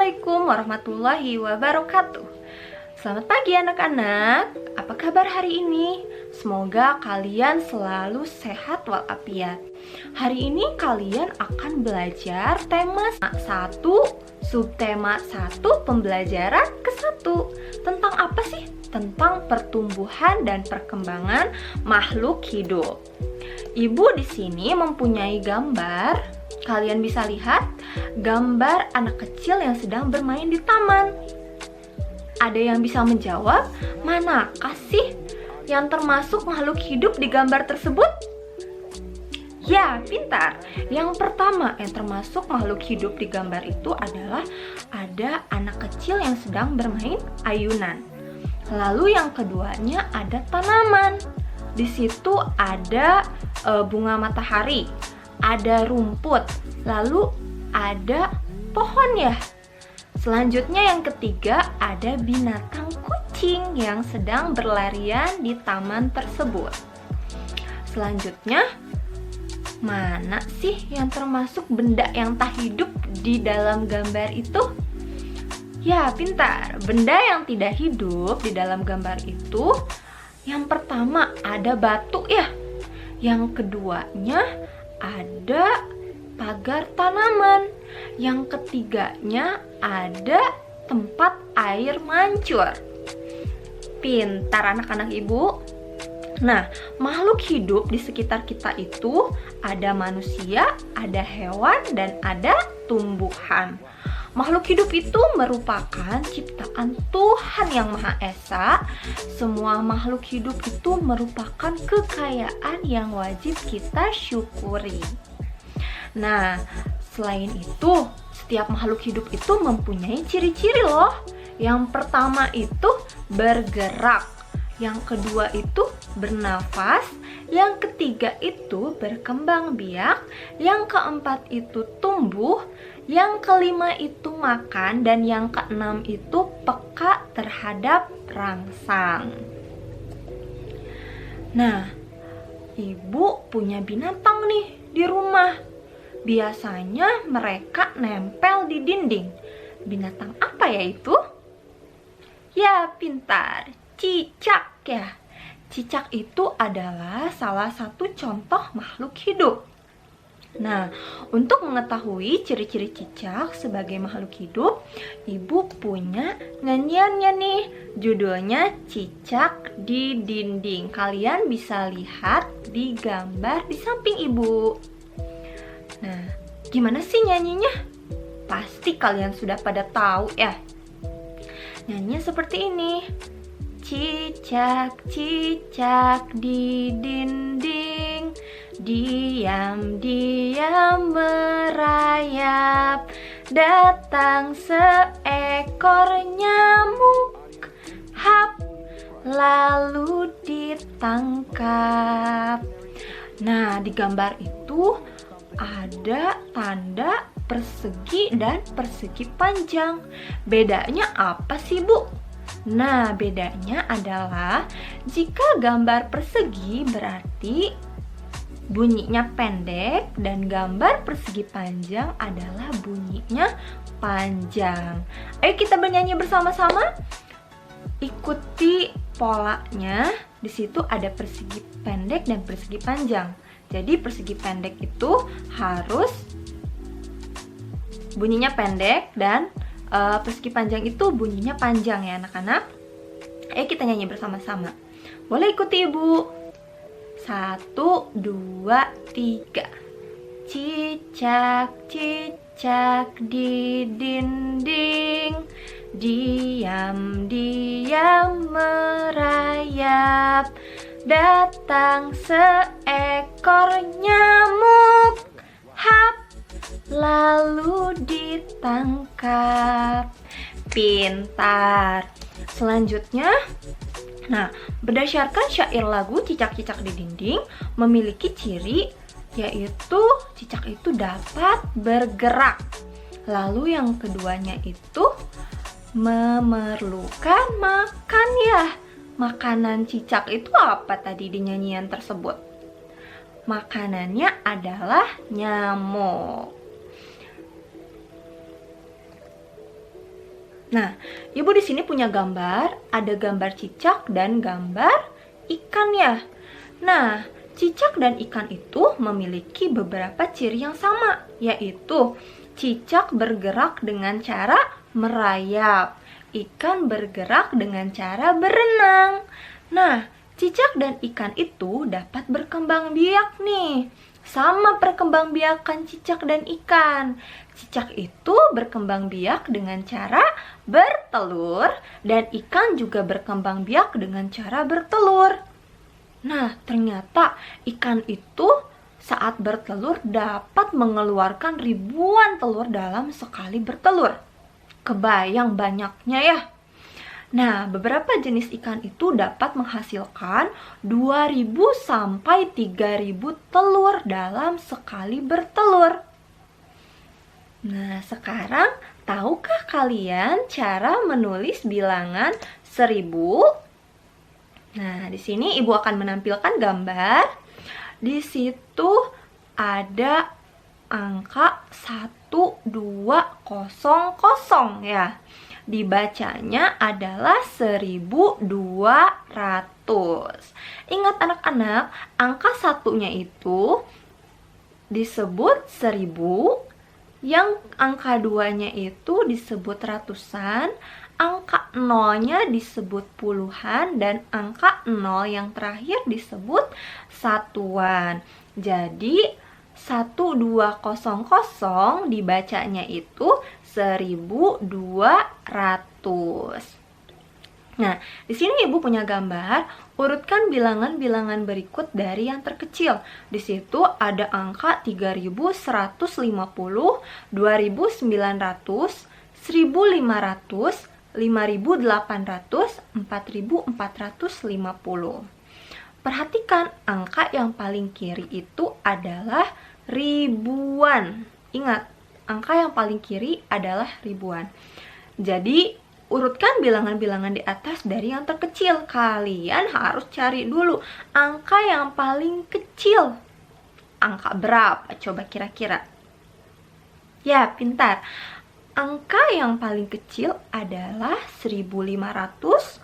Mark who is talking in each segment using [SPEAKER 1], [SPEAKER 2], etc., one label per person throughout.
[SPEAKER 1] Assalamualaikum warahmatullahi wabarakatuh. Selamat pagi anak-anak. Apa kabar hari ini? Semoga kalian selalu sehat walafiat. Hari ini kalian akan belajar tema 1, subtema 1, pembelajaran ke-1. Tentang apa sih? Tentang pertumbuhan dan perkembangan makhluk hidup. Ibu di sini mempunyai gambar. Kalian bisa lihat gambar anak kecil yang sedang bermain di taman. Ada yang bisa menjawab, manakah sih yang termasuk makhluk hidup di gambar tersebut? Ya, pintar. Yang pertama yang termasuk makhluk hidup di gambar itu adalah ada anak kecil yang sedang bermain ayunan. Lalu yang keduanya ada tanaman. Di situ ada bunga matahari, ada rumput, lalu ada pohon ya. Selanjutnya yang ketiga ada binatang kucing yang sedang berlarian di taman tersebut. Selanjutnya, mana sih yang termasuk benda yang tak hidup di dalam gambar itu? Ya, pintar. Benda yang tidak hidup di dalam gambar itu, yang pertama ada batu ya. Yang keduanya ada pagar tanaman. Yang ketiganya ada tempat air mancur. Pintar anak-anak ibu. Nah, makhluk hidup di sekitar kita itu ada manusia, ada hewan, dan ada tumbuhan. Makhluk hidup itu merupakan ciptaan Tuhan Yang Maha Esa. Semua makhluk hidup itu merupakan kekayaan yang wajib kita syukuri. Nah, selain itu, setiap makhluk hidup itu mempunyai ciri-ciri loh. Yang pertama itu bergerak, yang kedua itu bernafas, yang ketiga itu berkembang biak, yang keempat itu tumbuh, yang kelima itu makan, dan yang keenam itu peka terhadap rangsang. Nah, ibu punya binatang nih di rumah. Biasanya mereka nempel di dinding. Binatang apa ya itu? Ya, pintar. Cicak ya. Cicak itu adalah salah satu contoh makhluk hidup. Nah, untuk mengetahui ciri-ciri cicak sebagai makhluk hidup, ibu punya nyanyiannya nih. Judulnya Cicak di Dinding. Kalian bisa lihat di gambar di samping ibu. Nah, gimana sih nyanyinya? Pasti kalian sudah pada tahu ya. Nyanyinya seperti ini. Cicak, cicak di dinding, diam-diam merayap, datang seekor nyamuk, hap, lalu ditangkap. Nah, di gambar itu ada tanda persegi dan persegi panjang. Bedanya apa sih, Bu? Nah, bedanya adalah jika gambar persegi berarti bunyinya pendek, dan gambar persegi panjang adalah bunyinya panjang. Ayo kita bernyanyi bersama-sama. Ikuti polanya. Di situ ada persegi pendek dan persegi panjang. Jadi persegi pendek itu harus bunyinya pendek, dan persegi panjang itu bunyinya panjang ya anak-anak. Ayo kita nyanyi bersama-sama. Boleh ikuti ibu. 1, 2, 3. Cicak, cicak di dinding, diam-diam merayap, datang seekor nyamuk, hap, lalu ditangkap. Pintar. Selanjutnya, nah, berdasarkan syair lagu Cicak-cicak di Dinding memiliki ciri, yaitu cicak itu dapat bergerak. Lalu yang keduanya itu memerlukan makan ya. Makanan cicak itu apa tadi di nyanyian tersebut? Makanannya adalah nyamuk. Nah, Ibu di sini punya gambar, ada gambar cicak dan gambar ikan ya. Nah, cicak dan ikan itu memiliki beberapa ciri yang sama, yaitu cicak bergerak dengan cara merayap, ikan bergerak dengan cara berenang. Nah, cicak dan ikan itu dapat berkembang biak nih. Sama perkembangbiakan cicak dan ikan. Cicak itu berkembang biak dengan cara bertelur dan ikan juga berkembang biak dengan cara bertelur. Nah, ternyata ikan itu saat bertelur dapat mengeluarkan ribuan telur dalam sekali bertelur. Kebayang banyaknya ya. Nah, beberapa jenis ikan itu dapat menghasilkan 2.000 sampai 3.000 telur dalam sekali bertelur. Nah, sekarang tahukah kalian cara menulis bilangan 1000? Nah, di sini Ibu akan menampilkan gambar. Di situ ada angka 1200 ya. Dibacanya adalah 1200. Ingat anak-anak, angka satunya itu disebut 1000, yang angka 2-nya itu disebut ratusan, angka 0-nya disebut puluhan, dan angka 0 yang terakhir disebut satuan. Jadi 1200 dibacanya itu 1200. Nah, di sini Ibu punya gambar, urutkan bilangan-bilangan berikut dari yang terkecil. Di situ ada angka 3150, 2900, 1500, 5800, 4450. Perhatikan angka yang paling kiri itu adalah ribuan. Ingat, angka yang paling kiri adalah ribuan. Jadi, urutkan bilangan-bilangan di atas dari yang terkecil. Kalian harus cari dulu angka yang paling kecil. Angka berapa? Coba kira-kira. Ya, pintar. Angka yang paling kecil adalah 1500,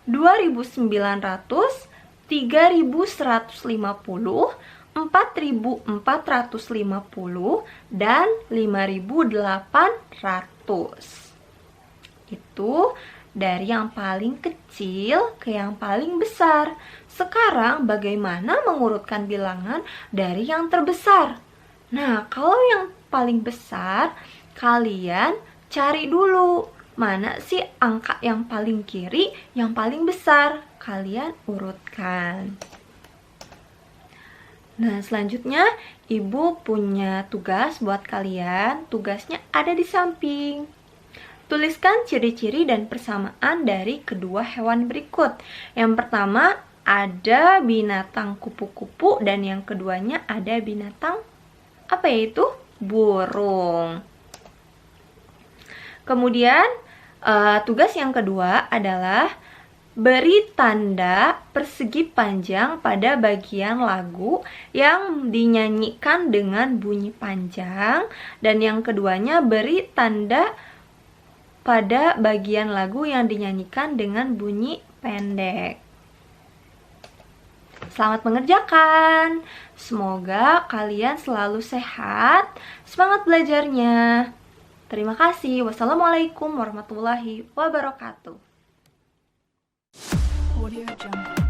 [SPEAKER 1] 2900, 3150, 4450, dan 5800. Itu dari yang paling kecil ke yang paling besar. Sekarang bagaimana mengurutkan bilangan dari yang terbesar? Nah, kalau yang paling besar, kalian cari dulu mana sih angka yang paling kiri, yang paling besar. Kalian urutkan. Nah, selanjutnya Ibu punya tugas buat kalian. Tugasnya ada di samping. Tuliskan ciri-ciri dan persamaan dari kedua hewan berikut. Yang pertama ada binatang kupu-kupu dan yang keduanya ada binatang apa yaitu burung. Kemudian tugas yang kedua adalah beri tanda persegi panjang pada bagian lagu yang dinyanyikan dengan bunyi panjang, dan yang keduanya beri tanda pada bagian lagu yang dinyanyikan dengan bunyi pendek. Selamat mengerjakan. Semoga kalian selalu sehat. Semangat belajarnya. Terima kasih. Wassalamualaikum warahmatullahi wabarakatuh. Audio Jungle.